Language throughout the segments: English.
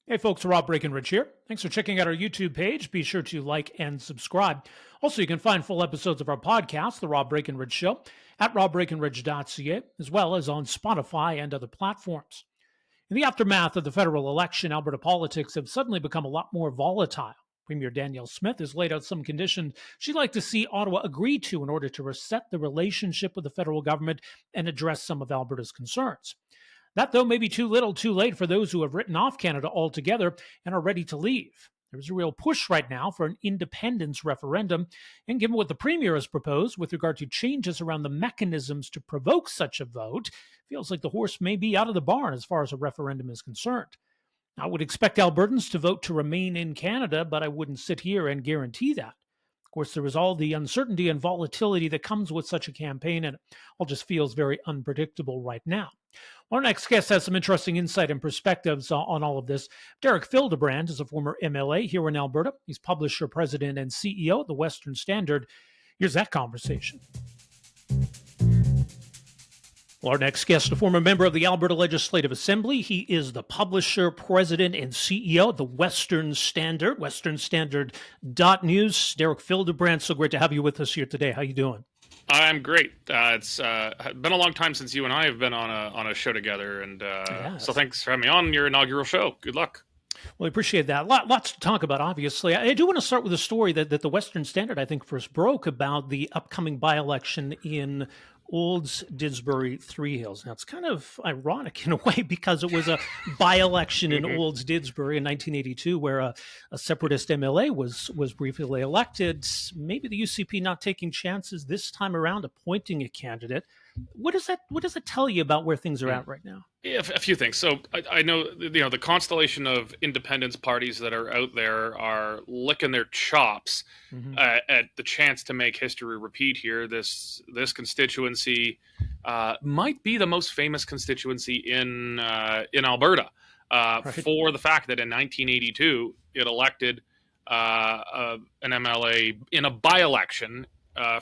Hey folks, Rob Breakenridge here. Thanks for checking out our YouTube page. Be sure to like and subscribe. Also, you can find full episodes of our podcast, The Rob Breakenridge Show, at robbreakenridge.ca, as well as on Spotify and other platforms. In the aftermath of the federal election, Alberta politics have suddenly become a lot more volatile. Premier Danielle Smith has laid out some conditions she'd like to see Ottawa agree to in order to reset the relationship with the federal government and address some of Alberta's concerns. That, though, may be too little too late for those who have written off Canada altogether and are ready to leave. There's a real push right now for an independence referendum, and given what the Premier has proposed with regard to changes around the mechanisms to provoke such a vote, feels like the horse may be out of the barn as far as a referendum is concerned. I would expect Albertans to vote to remain in Canada, but I wouldn't sit here and guarantee that. Of course, there is all the uncertainty and volatility that comes with such a campaign, and it all just feels very unpredictable right now. Our next guest has some interesting insight and perspectives on all of this. Derek Fildebrandt is a former MLA here in Alberta. He's publisher, president, and CEO at the Western Standard. Here's that conversation. Well, our next guest, a former member of the Alberta Legislative Assembly. He is the publisher, president, and CEO of the Western Standard, westernstandard.news. Derek Fildebrandt, so great to have you with us here today. How you doing? I'm great. It's been a long time since you and I have been on a show together, and so thanks for having me on your inaugural show. Good luck. Well, I appreciate that. Lots to talk about, obviously. I do want to start with a story that the Western Standard, I think, first broke about the upcoming by-election in Olds, Didsbury, Three Hills. Now, it's kind of ironic in a way because it was a by-election in Olds, Didsbury in 1982 where a separatist MLA was briefly elected. Maybe the UCP not taking chances this time around, appointing a candidate. What does that tell you about where things are at right now? Yeah, a few things. So I know the constellation of independence parties that are out there are licking their chops at the chance to make history repeat here. This constituency might be the most famous constituency in Alberta for the fact that in 1982 it elected an MLA in a by-election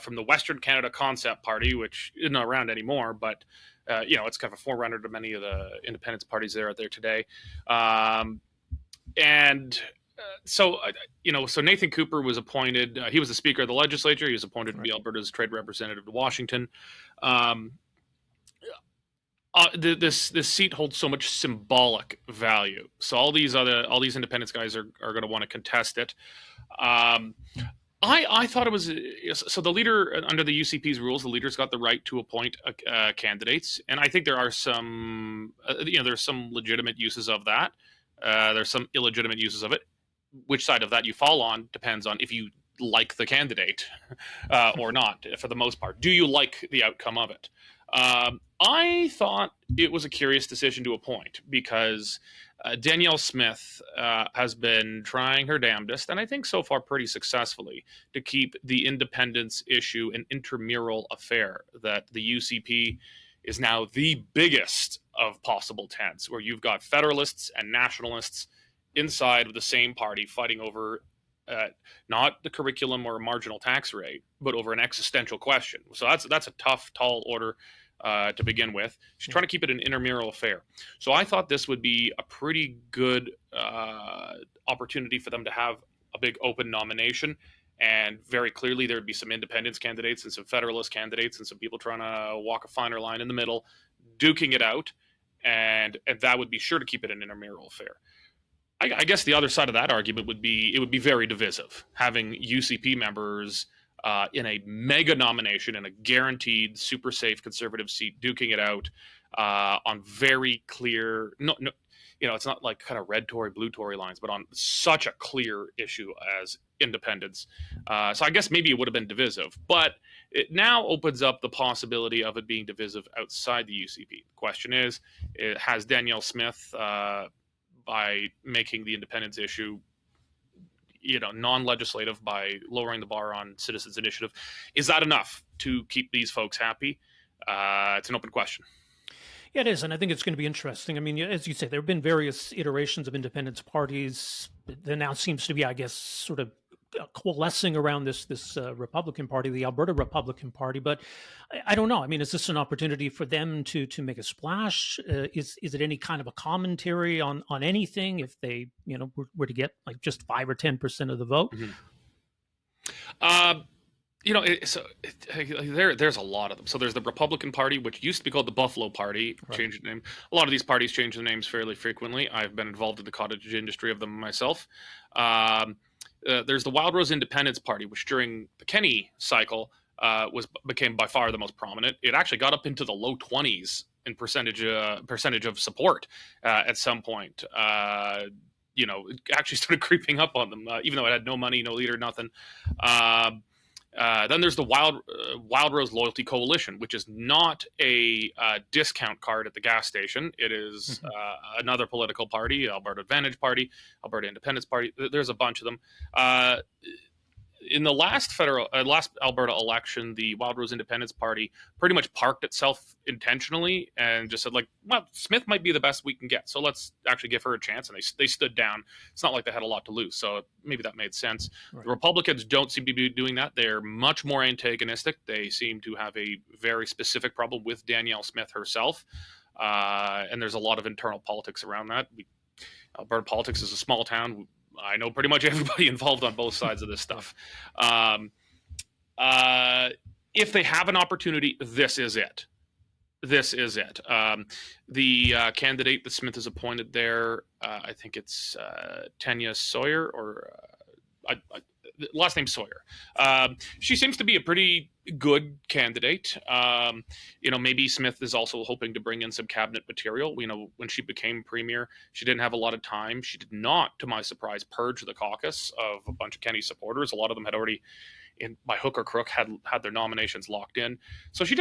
from the Western Canada Concept Party, which isn't around anymore, but it's kind of a forerunner to many of the independence parties that are out there today. So Nathan Cooper was appointed. He was the Speaker of the Legislature. He was appointed to be Alberta's Trade Representative to Washington. This seat holds so much symbolic value. So all these independence guys are going to want to contest it. I thought it was so the leader under the UCP's rules, the leader's got the right to appoint candidates, and I think there are some there's some legitimate uses of that. There's some illegitimate uses of it. Which side of that you fall on depends on if you like the candidate or not. For the most part, do you like the outcome of it? I thought it was a curious decision to appoint because Danielle Smith has been trying her damnedest, and I think so far pretty successfully, to keep the independence issue an intramural affair, that the UCP is now the biggest of possible tents, where you've got federalists and nationalists inside of the same party fighting over not the curriculum or a marginal tax rate, but over an existential question. So that's a tough, tall order to begin with. She's trying to keep it an intramural affair. So I thought this would be a pretty good opportunity for them to have a big open nomination. And very clearly there'd be some independence candidates and some federalist candidates and some people trying to walk a finer line in the middle, duking it out. And that would be sure to keep it an intramural affair. I guess the other side of that argument would be it would be very divisive, having UCP members in a mega nomination in a guaranteed super safe conservative seat, duking it out on very clear, it's not like kind of red Tory, blue Tory lines, but on such a clear issue as independence. So I guess maybe it would have been divisive, but it now opens up the possibility of it being divisive outside the UCP. The question is, has Danielle Smith, by making the independence issue non-legislative, by lowering the bar on citizens initiative, is that enough to keep these folks happy? It's an open question. Yeah, it is, and I think it's going to be interesting. I mean, as you say, there have been various iterations of independence parties. There now seems to be, I guess, sort of coalescing around this Republican Party, the Alberta Republican Party. But I don't know. I mean, is this an opportunity for them to make a splash? Is it any kind of a commentary on anything if they were to get like just 5 or 10% of the vote? Mm-hmm. There's a lot of them. So there's the Republican Party, which used to be called the Buffalo Party, Right. changed the name. A lot of these parties change their names fairly frequently. I've been involved in the cottage industry of them myself. There's the Wild Rose Independence Party, which during the Kenney cycle became by far the most prominent. It actually got up into the low 20s in percentage of support at some point. It actually started creeping up on them, even though it had no money, no leader, nothing. Then there's the Wild Rose Loyalty Coalition, which is not a discount card at the gas station. It is another political party, Alberta Advantage Party, Alberta Independence Party. There's a bunch of them. In the last Alberta election, the Wild Rose Independence Party pretty much parked itself intentionally and just said, like, well, Smith might be the best we can get, so let's actually give her a chance. And they stood down. It's not like they had a lot to lose, so maybe that made sense. Right. The Republicans don't seem to be doing that. They're much more antagonistic. They seem to have a very specific problem with Danielle Smith herself, and there's a lot of internal politics around that. Alberta politics is a small town. I know pretty much everybody involved on both sides of this stuff. If they have an opportunity, this is it. This is it. The candidate that Smith has appointed there, I think it's Tanya Sawyer, or last name Sawyer. She seems to be a pretty good candidate. Maybe Smith is also hoping to bring in some cabinet material. When she became premier, she didn't have a lot of time. She did not, to my surprise, purge the caucus of a bunch of Kenney supporters. A lot of them had already, by hook or crook, had their nominations locked in. So she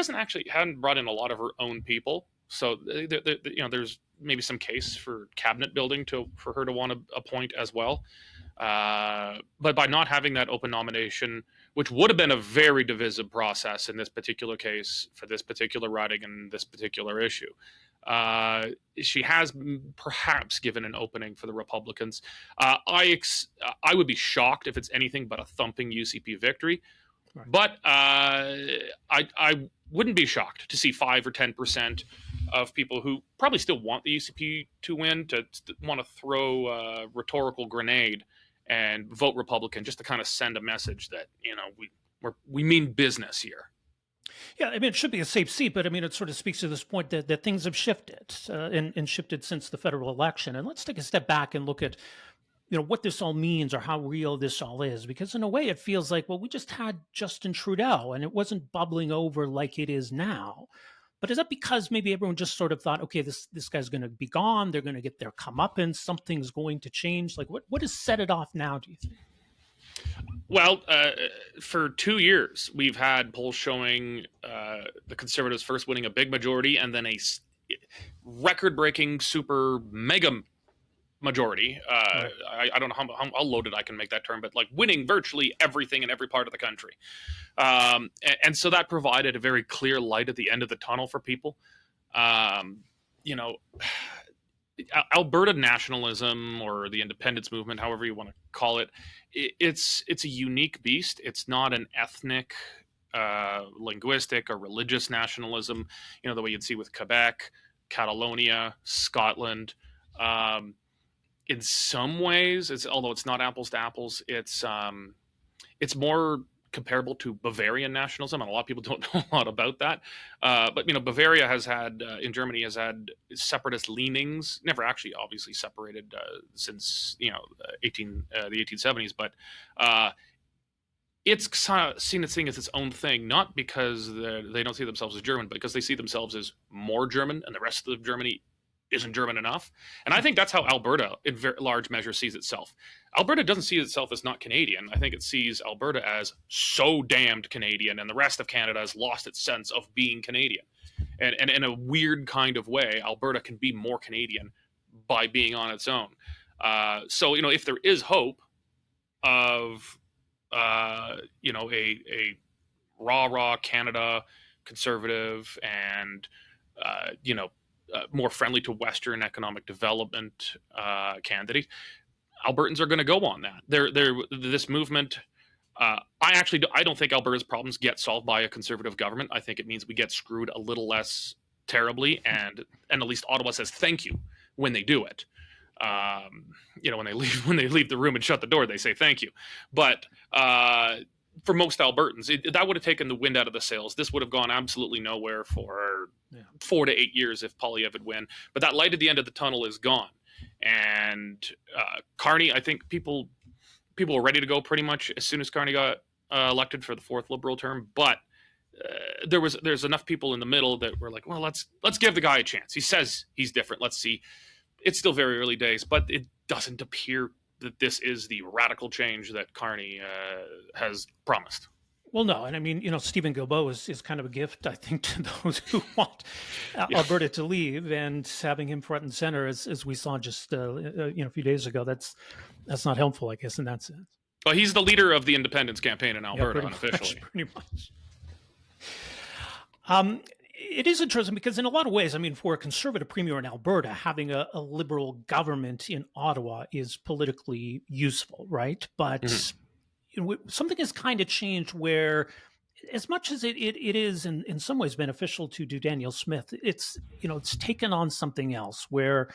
hadn't brought in a lot of her own people. So there's maybe some case for cabinet building for her to want to appoint as well. But by not having that open nomination, which would have been a very divisive process in this particular case for this particular riding and this particular issue, she has perhaps given an opening for the Republicans. I would be shocked if it's anything but a thumping UCP victory. Right. But I wouldn't be shocked to see 5 or 10% of people who probably still want the UCP to win to want to throw a rhetorical grenade and vote Republican, just to kind of send a message that we mean business here. Yeah, I mean, it should be a safe seat, but I mean, it sort of speaks to this point that things have shifted and shifted since the federal election. And let's take a step back and look at what this all means or how real this all is, because in a way it feels like, well, we just had Justin Trudeau and it wasn't bubbling over like it is now. But is that because maybe everyone just sort of thought, okay, this guy's going to be gone, they're going to get their comeuppance, something's going to change? Like, what has set it off now, do you think? Well, for 2 years, we've had polls showing the Conservatives first winning a big majority and then a record-breaking super mega majority. Right. I don't know how loaded I can make that term, but like winning virtually everything in every part of the country. And so that provided a very clear light at the end of the tunnel for people. Alberta nationalism, or the independence movement, however you want to call it, it's a unique beast. It's not an ethnic, linguistic, or religious nationalism, the way you'd see with Quebec, Catalonia, Scotland. In some ways, although it's not apples to apples, it's more comparable to Bavarian nationalism, and a lot of people don't know a lot about that. But Bavaria in Germany has had separatist leanings. Never actually, obviously, separated since the 1870s, but it's seen its thing as its own thing, not because they don't see themselves as German, but because they see themselves as more German, and the rest of Germany isn't German enough. And I think that's how Alberta, in very large measure, sees itself. Alberta doesn't see itself as not Canadian. I think it sees Alberta as so damned Canadian, and the rest of Canada has lost its sense of being Canadian. And in a weird kind of way, Alberta can be more Canadian by being on its own. So, if there is hope of, a rah-rah Canada conservative and, more friendly to Western economic development candidate, Albertans are going to go on that. This movement. I don't think Alberta's problems get solved by a conservative government. I think it means we get screwed a little less terribly, and at least Ottawa says thank you when they do it. When they leave the room and shut the door, they say thank you. But for most Albertans, that would have taken the wind out of the sails. This would have gone absolutely nowhere for 4 to 8 years if Poilievre would win. But that light at the end of the tunnel is gone. And Carney, I think people were ready to go pretty much as soon as Carney got elected for the fourth Liberal term. But there's enough people in the middle that were like, well, let's give the guy a chance. He says he's different. Let's see. It's still very early days, but it doesn't appear that this is the radical change that Carney has promised. Well, no. And I mean, Stephen Guilbeault is kind of a gift, I think, to those who want Alberta to leave, and having him front and center, as we saw just a few days ago, that's not helpful, I guess, in that sense. Well, he's the leader of the independence campaign in Alberta, unofficially. Pretty much. It is interesting because in a lot of ways, I mean, for a conservative premier in Alberta, having a liberal government in Ottawa is politically useful, right? But something has kind of changed where, as much as it is in some ways beneficial to do Danielle Smith, it's taken on something else where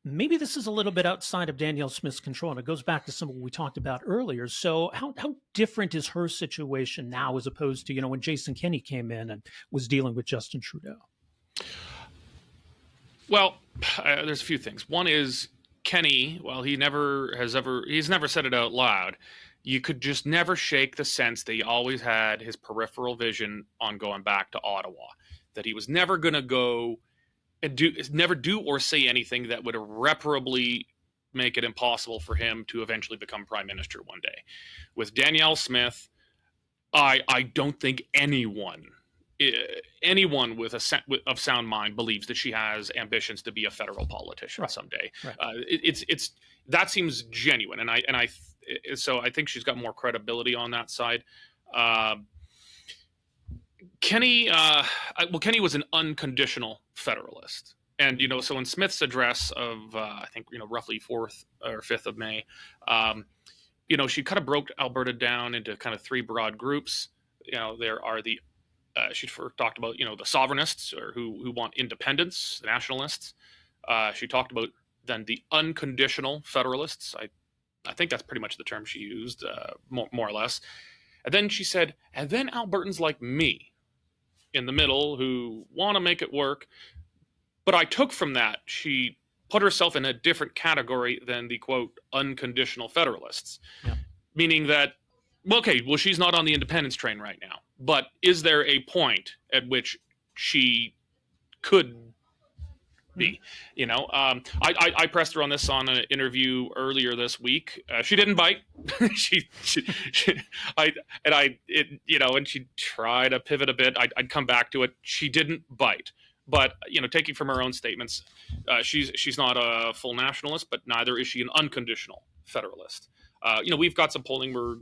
maybe this is a little bit outside of Danielle Smith's control. And it goes back to some of what we talked about earlier. So how different is her situation now as opposed to, when Jason Kenney came in and was dealing with Justin Trudeau? Well, there's a few things. One is Kenney, while he's never said it out loud, you could just never shake the sense that he always had his peripheral vision on going back to Ottawa, that he was never going to go and never do or say anything that would irreparably make it impossible for him to eventually become prime minister one day. With Danielle Smith, I don't think anyone of sound mind believes that she has ambitions to be a federal politician someday. Right. It's that seems genuine, so I think she's got more credibility on that side. Kenny was an unconditional Federalist, and so in Smith's address of I think roughly 4th or 5th of May, she kind of broke Alberta down into kind of 3 broad groups. There are the she talked about the sovereignists, or who want independence, the nationalists. She talked about then the unconditional Federalists. I think that's pretty much the term she used, more or less. And then she said, and then Albertans like me in the middle who want to make it work. But I took from that, she put herself in a different category than the, quote, unconditional Federalists. Yeah. Meaning that, she's not on the independence train right now. But is there a point at which she could be? I pressed her on this on an interview earlier this week. She didn't bite. And she tried to pivot a bit. I'd come back to it. She didn't bite. But taking from her own statements, she's not a full nationalist, but neither is she an unconditional Federalist. We've got some polling we're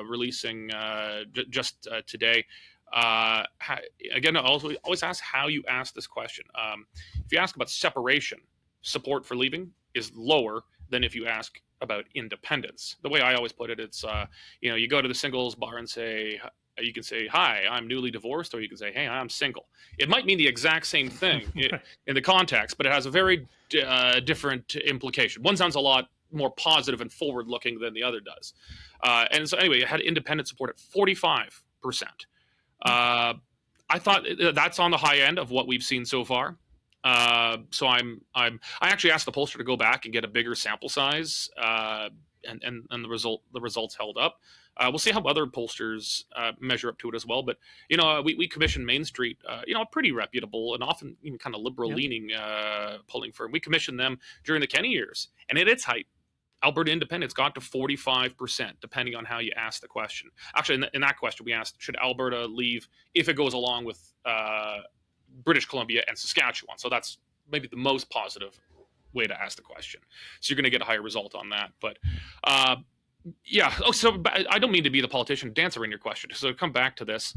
releasing just today. Again, I always ask how you ask this question. If you ask about separation, support for leaving is lower than if you ask about independence. The way I always put it, it's you go to the singles bar and say, you can say, hi, I'm newly divorced, or you can say, hey, I'm single. It might mean the exact same thing in the context, but it has a very different implication. One sounds a lot more positive and forward-looking than the other does. And so anyway, it had independent support at 45%. I thought that's on the high end of what we've seen so far. So I actually asked the pollster to go back and get a bigger sample size, and the results held up. We'll see how other pollsters measure up to it as well. But we commissioned Main Street, a pretty reputable and often even kind of liberal-leaning polling firm. We commissioned them during the Kenney years, and at its height, Alberta independence got to 45%, depending on how you ask the question. Actually, in that question, we asked, should Alberta leave if it goes along with British Columbia and Saskatchewan? So that's maybe the most positive way to ask the question. So you're going to get a higher result on that. But yeah. Oh, so I don't mean to be the politician dance around your question. So to come back to this,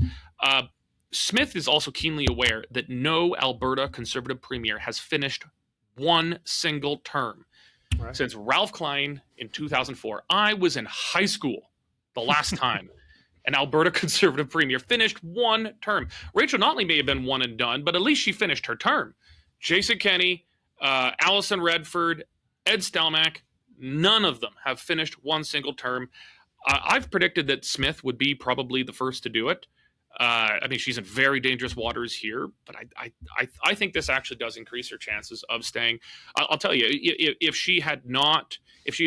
Smith is also keenly aware that no Alberta Conservative premier has finished one single term Right. since Ralph Klein in 2004. I was in high school the last time an Alberta Conservative premier finished one term. Rachel Notley may have been one and done, but at least she finished her term. Jason Kenney, Alison Redford, Ed Stelmach, none of them have finished one single term. I've predicted that Smith would be probably the first to do it. I mean, she's in very dangerous waters here, but I think this actually does increase her chances of staying. I'll tell you, if she had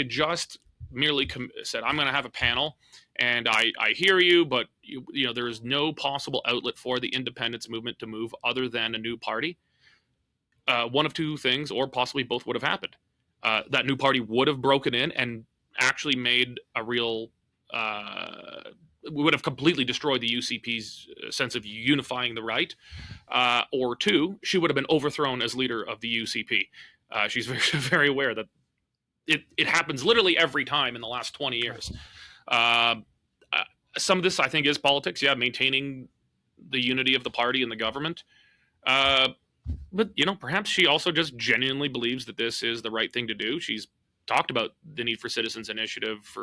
just merely said, "I'm going to have a panel," and I hear you, but there is no possible outlet for the independence movement to move other than a new party. One of two things, or possibly both, would have happened. That new party would have broken in and actually made a real. We would have completely destroyed the UCP's sense of unifying the right. Or two, she would have been overthrown as leader of the UCP. She's very, very aware that it happens literally every time in the last 20 years. Some of this, I think, is politics. Yeah, maintaining the unity of the party and the government. But, perhaps she also just genuinely believes that this is the right thing to do. She's talked about the need for citizens initiative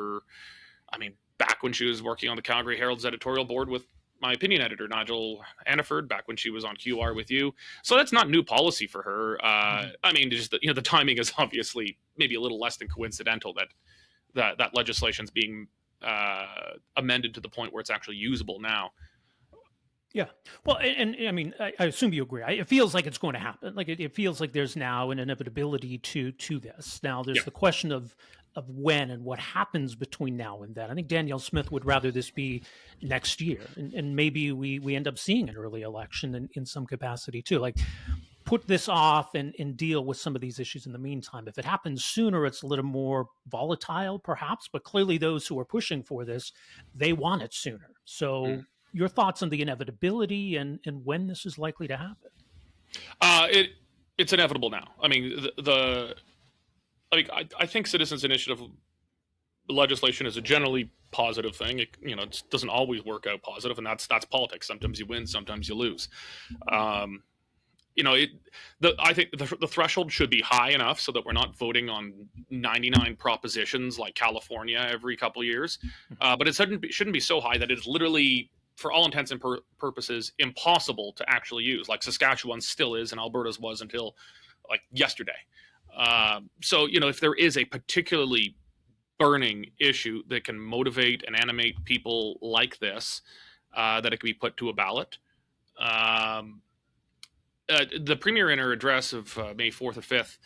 back when she was working on the Calgary Herald's editorial board with my opinion editor, Nigel Anniford, back when she was on QR with you. So that's not new policy for her. Just the timing is obviously maybe a little less than coincidental that legislation's being amended to the point where it's actually usable now. Yeah. Well, and I mean, I assume you agree. It feels like it's going to happen. Like it feels like there's now an inevitability to this. Now, there's the question of when and what happens between now and then. I think Danielle Smith would rather this be next year, and maybe we end up seeing an early election in some capacity too. Like, put this off and deal with some of these issues in the meantime. If it happens sooner, it's a little more volatile, perhaps. But clearly, those who are pushing for this, they want it sooner. So. Your thoughts on the inevitability and when this is likely to happen? It's inevitable now. I mean, I think citizens initiative legislation is a generally positive thing. It doesn't always work out positive, and that's politics. Sometimes you win, sometimes you lose. I think the threshold should be high enough so that we're not voting on 99 propositions like California every couple of years. But it shouldn't be so high that it's literally, for all intents and purposes, impossible to actually use, like Saskatchewan still is and Alberta's was until like yesterday. So if there is a particularly burning issue that can motivate and animate people like this, that it can be put to a ballot. The premier, in her address of May 4th or 5th,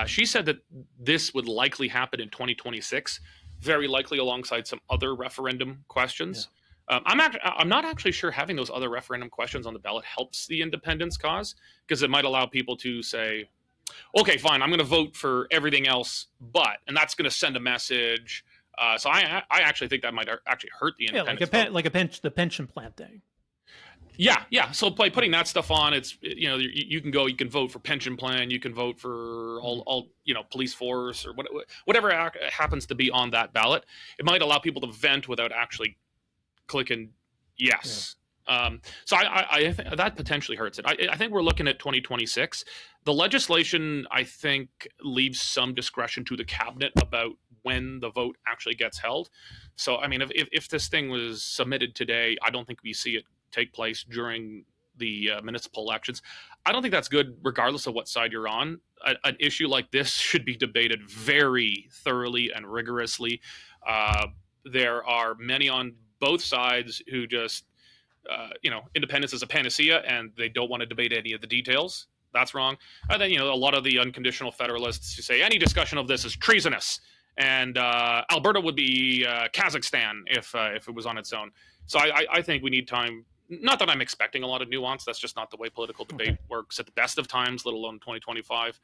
she said that this would likely happen in 2026, very likely alongside some other referendum questions. Yeah. I'm not actually sure having those other referendum questions on the ballot helps the independence cause, because it might allow people to say, okay, fine, I'm going to vote for everything else, and that's going to send a message. So I actually think that might actually hurt the independence. The pension plan thing. Yeah. So by putting that stuff on, it's you can vote for pension plan, you can vote for all police force or whatever happens to be on that ballot. It might allow people to vent without actually clicking yes. Yeah. So I think that potentially hurts it. I think we're looking at 2026. The legislation, I think, leaves some discretion to the cabinet about when the vote actually gets held. So, I mean, if this thing was submitted today, I don't think we see it take place during the municipal elections. I don't think that's good, regardless of what side you're on. An issue like this should be debated very thoroughly and rigorously. There are many on both sides who just, independence is a panacea and they don't want to debate any of the details. That's wrong. And then, a lot of the unconditional federalists who say any discussion of this is treasonous, and Alberta would be Kazakhstan if it was on its own. So I think we need time. Not that I'm expecting a lot of nuance. That's just not the way political debate works at the best of times, let alone 2025.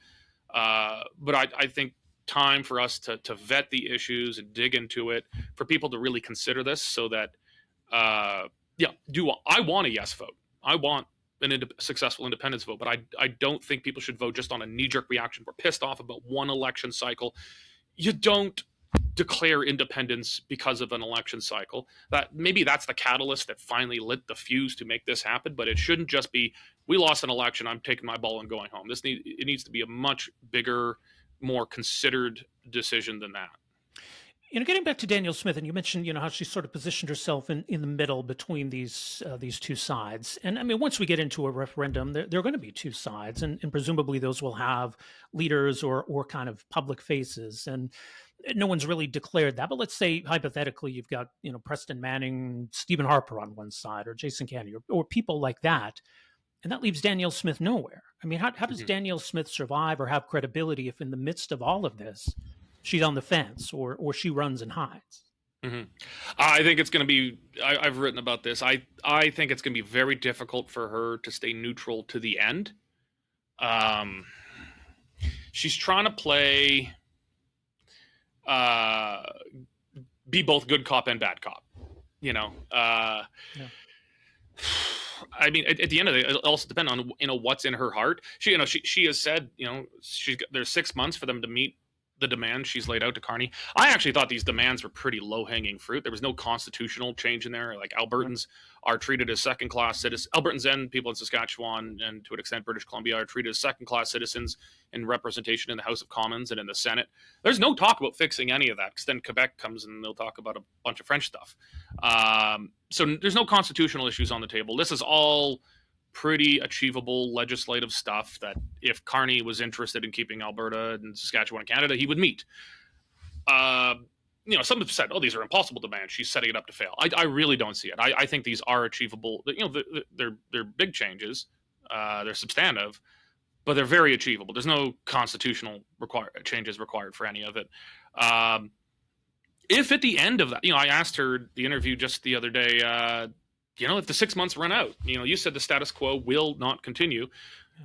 But I think time for us to vet the issues and dig into it, for people to really consider this, so that I want a yes vote. I want a successful independence vote, but I don't think people should vote just on a knee-jerk reaction. We're pissed off about one election cycle. You don't declare independence because of an election cycle. Maybe that's the catalyst that finally lit the fuse to make this happen, but it shouldn't just be, we lost an election, I'm taking my ball and going home. It needs to be a much bigger more considered decision than that. Getting back to Danielle Smith, and you mentioned, how she sort of positioned herself in the middle between these two sides. And I mean, once we get into a referendum, there are going to be two sides, and presumably those will have leaders or kind of public faces. And no one's really declared that. But let's say hypothetically, you've got Preston Manning, Stephen Harper on one side, or Jason Kennedy, or people like that, and that leaves Danielle Smith nowhere. I mean, how does Danielle Smith survive or have credibility if in the midst of all of this, she's on the fence or she runs and hides? I think it's going to be, I've written about this. I think it's going to be very difficult for her to stay neutral to the end. She's trying to play, be both good cop and bad cop, Yeah. I mean, at the end of it, it also depends on what's in her heart. She has said there's 6 months for them to meet the demands she's laid out to Carney. I actually thought these demands were pretty low hanging fruit. There was no constitutional change in there. Like Albertans are treated as second class citizens. Albertans and people in Saskatchewan and to an extent British Columbia are treated as second class citizens in representation in the House of Commons and in the Senate. There's no talk about fixing any of that because then Quebec comes and they'll talk about a bunch of French stuff. So there's no constitutional issues on the table. This is all pretty achievable legislative stuff that if Carney was interested in keeping Alberta and Saskatchewan and Canada, he would meet. Some have said, these are impossible demands. She's setting it up to fail. I really don't see it. I think these are achievable. They're big changes. They're substantive, but they're very achievable. There's no constitutional changes required for any of it. If at the end of that, I asked her the interview just the other day, if the 6 months run out, you said the status quo will not continue.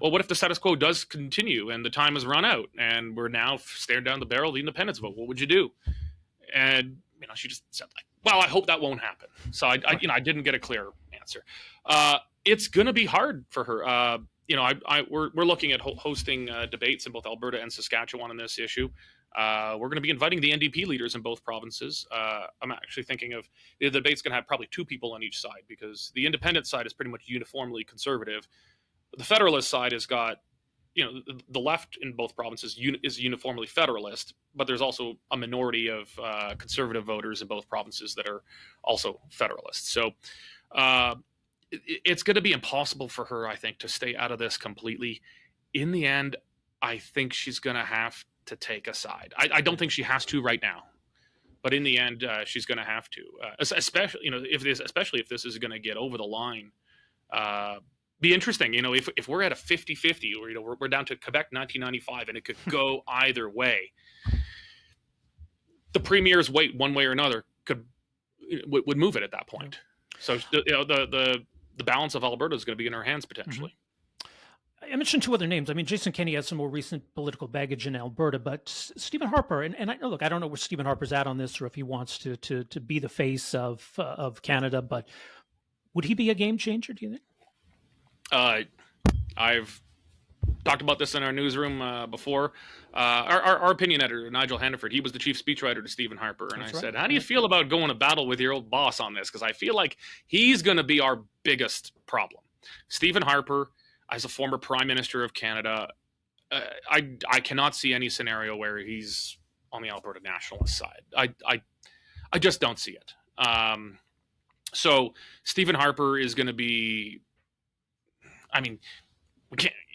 Well, what if the status quo does continue and the time has run out and we're now staring down the barrel of the independence vote? What would you do? And, she just said well, I hope that won't happen. So I didn't get a clear answer. It's going to be hard for her. We're looking at hosting debates in both Alberta and Saskatchewan on this issue. We're going to be inviting the NDP leaders in both provinces. I'm actually thinking of the debate's going to have probably two people on each side because the independent side is pretty much uniformly conservative. The Federalist side has got, the left in both provinces is uniformly Federalist, but there's also a minority of conservative voters in both provinces that are also Federalists. So it's going to be impossible for her, I think, to stay out of this completely. In the end, I think she's going to have to take a side. I don't think she has to right now, but in the end, she's going to have to. Especially, if this is going to get over the line. Be interesting, if we're at a 50-50 or we're down to Quebec 1995 and it could go either way. The premier's weight one way or another would move it at that point. So the balance of Alberta is going to be in her hands potentially. I mentioned two other names. I mean, Jason Kenney has some more recent political baggage in Alberta, but Stephen Harper, and I don't know where Stephen Harper's at on this or if he wants to be the face of Canada, but would he be a game changer, do you think? I've talked about this in our newsroom before. Our opinion editor, Nigel Hannaford, he was the chief speechwriter to Stephen Harper. And That's I said, how do you feel about going to battle with your old boss on this? Because I feel like he's going to be our biggest problem. Stephen Harper, as a former Prime Minister of Canada, I cannot see any scenario where he's on the Alberta nationalist side. I just don't see it. So Stephen Harper is going to be...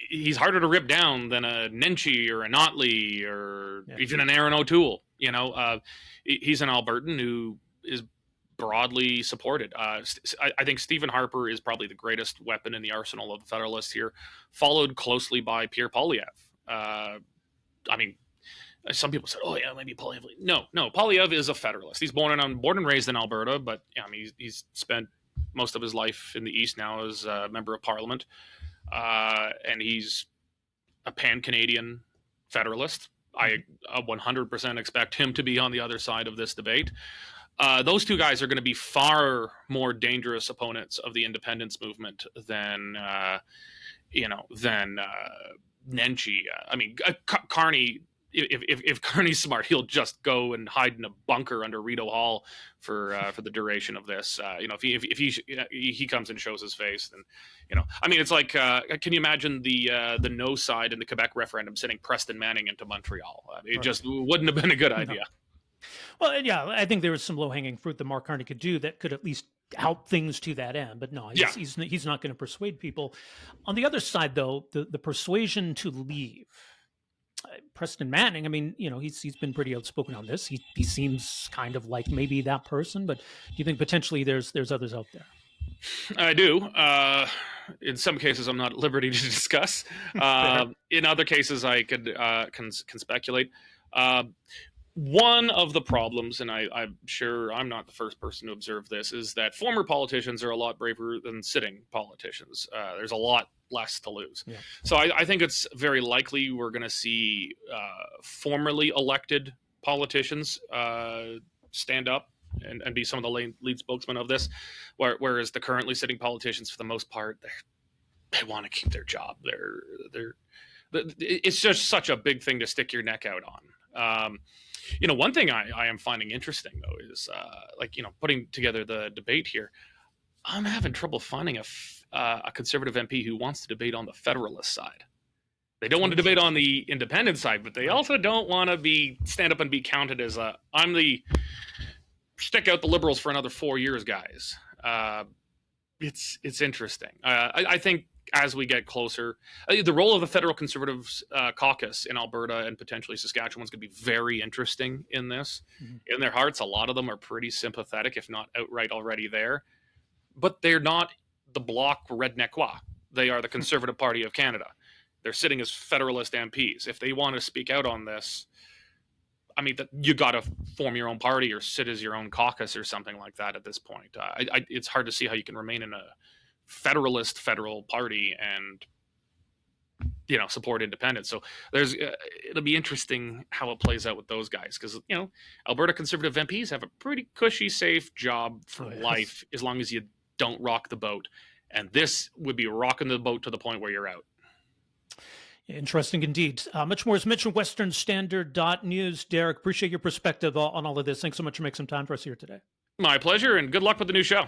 he's harder to rip down than a Nenshi or a Notley or even an Aaron O'Toole. He's an Albertan who is broadly supported. I think Stephen Harper is probably the greatest weapon in the arsenal of the Federalists here, followed closely by Pierre Poilievre. Some people said, maybe Poilievre. No, Poilievre is a Federalist. He's born and raised in Alberta, but he's spent most of his life in the East now as a member of Parliament. And he's a pan-Canadian Federalist. I 100% expect him to be on the other side of this debate. Those two guys are going to be far more dangerous opponents of the independence movement than Nenshi. Carney if Carney's smart, he'll just go and hide in a bunker under Rideau Hall for the duration of this. If he comes and shows his face, then I mean, it's like, can you imagine the no side in the Quebec referendum sending Preston Manning into Montreal? I mean, it just wouldn't have been a good idea. No. Well, and yeah, I think there was some low hanging fruit that Mark Carney could do that could at least help things to that end. But no, he's not going to persuade people. On the other side, though, the persuasion to leave. Preston Manning, I mean, he's been pretty outspoken on this. He seems kind of like maybe that person, but do you think potentially there's others out there? I do. In some cases, I'm not at liberty to discuss. In other cases, I could can speculate. One of the problems, and I'm sure I'm not the first person to observe this, is that former politicians are a lot braver than sitting politicians. There's a lot less to lose. Yeah. So I think it's very likely we're going to see formerly elected politicians stand up and be some of the lead spokesmen of this, whereas the currently sitting politicians, for the most part, they want to keep their job. It's just such a big thing to stick your neck out on. One thing I am finding interesting, though, is putting together the debate here. I'm having trouble finding a Conservative MP who wants to debate on the Federalist side. They don't want to debate on the independent side, but they also don't want to stand up and be counted as I'm the stick out the Liberals for another 4 years, guys. It's interesting. I think as we get closer, the role of the federal Conservatives caucus in Alberta and potentially Saskatchewan is going to be very interesting in this. Mm-hmm. In their hearts, a lot of them are pretty sympathetic, if not outright already there. But they're not the Bloc Rednequois. They are the Conservative Party of Canada. They're sitting as Federalist MPs. If they want to speak out on this, I mean, you got to form your own party or sit as your own caucus or something like that at this point. It's hard to see how you can remain in a Federalist federal party and support independence. So it'll be interesting how it plays out with those guys, because Alberta Conservative MPs have a pretty cushy, safe job for life as long as you don't rock the boat, and this would be rocking the boat to the point where you're out. Interesting indeed. Much more is mentioned westernstandard.news. Derek, appreciate your perspective on all of this. Thanks so much for making some time for us here today. My pleasure, and good luck with the new show.